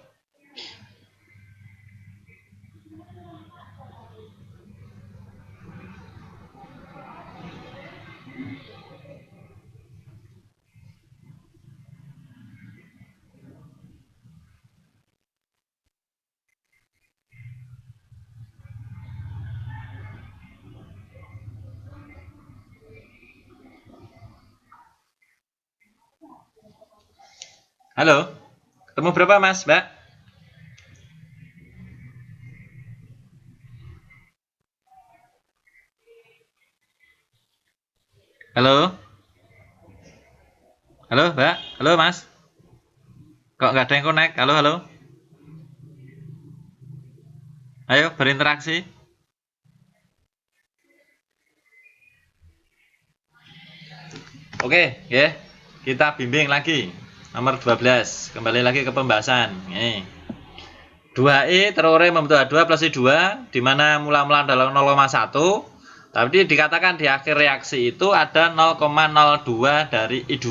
Halo? Ketemu berapa, Mas, Mbak? Halo? Halo, Mbak? Halo, Mas? Kok nggak ada yang connect? Halo, halo? Ayo, berinteraksi. Oke, ya. Kita bimbing lagi. Nomor 12. Kembali lagi ke pembahasan. Ini. 2I terurai membentuk H2 plus I2, di mana mula-mula adalah 0,1. Tapi dikatakan di akhir reaksi itu ada 0,02 dari I2.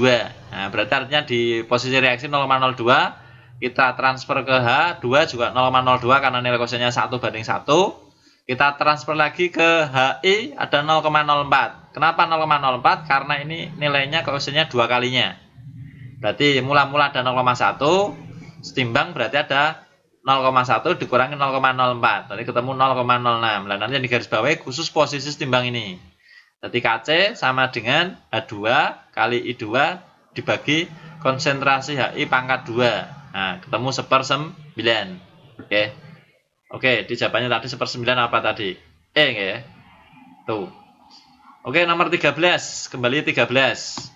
Nah, berarti artinya di posisi reaksi 0,02, kita transfer ke H2 juga 0,02 karena nilai koefisiennya 1:1. Kita transfer lagi ke HI ada 0,04. Kenapa 0,04? Karena ini nilainya koefisiennya 2 kalinya. Berarti mula-mula ada 0,1, setimbang berarti ada 0,1 dikurangi 0,04. Tadi ketemu 0,06. Nah, nanti yang digarisbawahi khusus posisi setimbang ini. Jadi KC sama dengan H2 kali I2 dibagi konsentrasi HI pangkat 2. Nah, ketemu 1/9. Oke. Oke, di jawabannya tadi 1/9 apa tadi? Ya. Tuh. Oke, nomor 13. Kembali 13.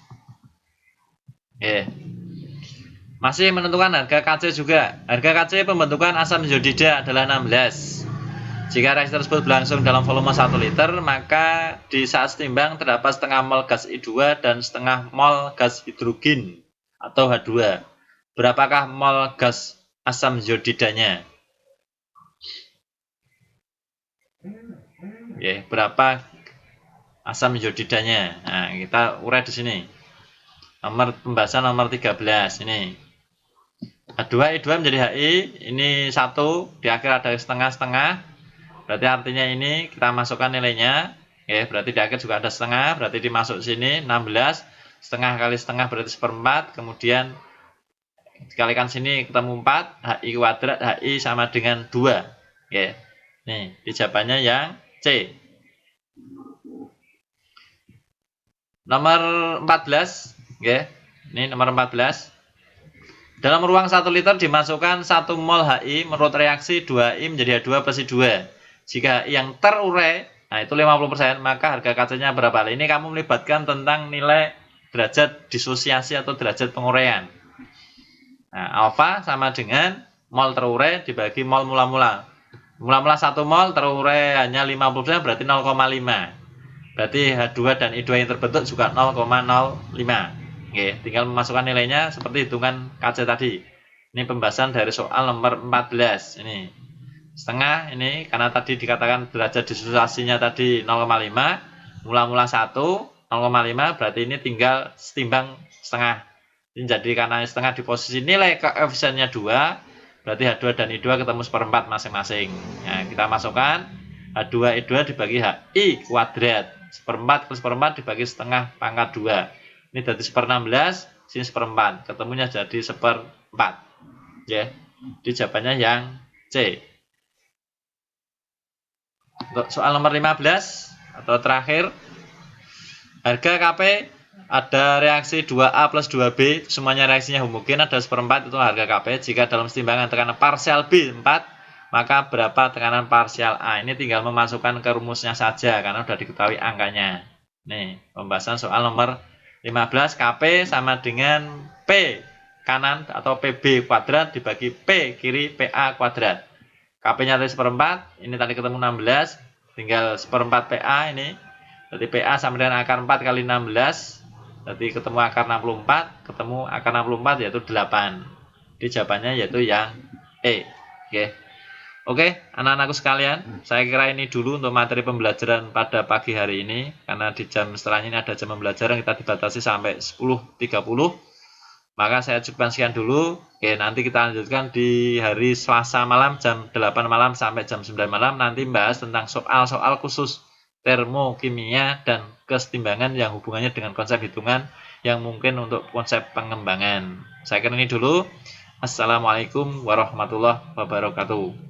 Masih menentukan harga KC juga. Harga KC pembentukan asam hidroksidida adalah 16. Jika reaksi tersebut berlangsung dalam volume 1 liter, maka di saat setimbang terdapat setengah mol gas I2 dan setengah mol gas hidrogen atau H2. Berapakah mol gas asam hidroksidanya? Berapa asam hidroksidanya? Nah, kita urai di sini. Pembahasan nomor 13 ini. H2 I2 menjadi HI, ini 1, di akhir ada setengah-setengah. Berarti artinya ini kita masukkan nilainya. Berarti di akhir juga ada setengah, berarti dimasuk sini 16. Setengah kali setengah berarti 1/4. Kemudian dikalikan sini ketemu 4, HI kuadrat, HI sama dengan 2. Nih, di jawabannya yang C. Nomor 14, ini nomor 14. Dalam ruang 1 liter dimasukkan 1 mol HI, menurut reaksi 2I menjadi H2 plus I2. Jika yang terurai, nah itu 50%, maka harga KC-nya berapa? Ini kamu melibatkan tentang nilai derajat disosiasi atau derajat penguraian. Nah, alfa sama dengan mol terurai dibagi mol mula-mula. Mula-mula 1 mol terurai hanya 50%, berarti 0,5. Berarti H2 dan I2 yang terbentuk juga 0,05. Oke, tinggal memasukkan nilainya seperti hitungan KC tadi. Ini pembahasan dari soal nomor 14. Ini setengah ini karena tadi dikatakan derajat dissosiasinya tadi 0,5, mula-mula 1, 0,5 berarti ini tinggal setimbang setengah. Ini jadi karena setengah di posisi nilai koefisiennya 2, berarti H2 dan I2 ketemu seperempat masing-masing. Nah, kita masukkan H2 I2 dibagi HI kuadrat. Seperempat kali seperempat dibagi setengah pangkat 2. Ini jadi 1/16, sini 1/4. Ketemunya jadi 1/4. Ya. Di jawabannya yang C. Untuk soal nomor 15 atau terakhir, harga KP ada reaksi 2A plus 2B, semuanya reaksinya homogen, ada 1/4 itu harga KP. Jika dalam setimbangan tekanan parsial B 4, maka berapa tekanan parsial A? Ini tinggal memasukkan ke rumusnya saja karena sudah diketahui angkanya. Nih, pembahasan soal nomor 15, KP sama dengan P kanan atau PB kuadrat dibagi P kiri PA kuadrat. KP-nya tadi 1/4, ini tadi ketemu 16, tinggal 1/4 PA ini. Jadi PA sama dengan akar 4 kali 16, jadi ketemu akar 64, ketemu akar 64 yaitu 8. Di jawabannya yaitu yang E. Oke, anak-anakku sekalian, saya kira ini dulu untuk materi pembelajaran pada pagi hari ini. Karena di jam setelahnya ini ada jam pembelajaran, kita dibatasi sampai 10.30. Maka saya cukupkan sekian dulu. Oke, nanti kita lanjutkan di hari Selasa malam jam 8 malam sampai jam 9 malam. Nanti bahas tentang soal-soal khusus termokimia dan kesetimbangan yang hubungannya dengan konsep hitungan yang mungkin untuk konsep pengembangan. Saya kira ini dulu. Assalamualaikum warahmatullahi wabarakatuh.